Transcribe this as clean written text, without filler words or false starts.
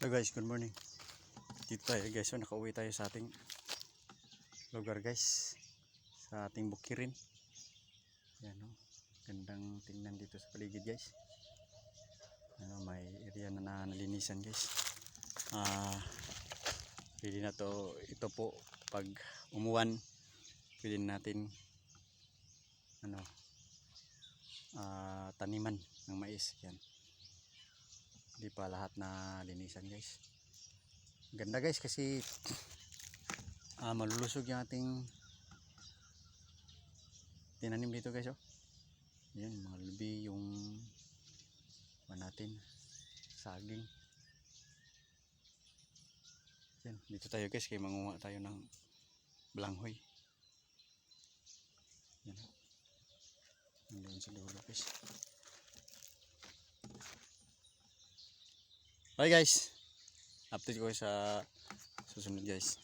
Hello guys, good morning. Dito tayo guys, so nakauwi tayo sa ating lugar guys, sa ating bukirin. Yan o, gandang tingnan dito sa paligid guys. Ano, may area na nalinisan guys. Pwede na to, ito po pag umuwan, pwede natin ano, taniman ng mais. Yan. Hindi pa lahat na linisan guys. Ganda guys kasi malulusog yung ating tinanim dito guys. Oh, yan mga lubi, yung natin saging. Yan, dito tayo guys kaya manguha tayo ng balanghoy. Yan, nandoon sa dulo guys. Bye guys, update ko sa susunod guys.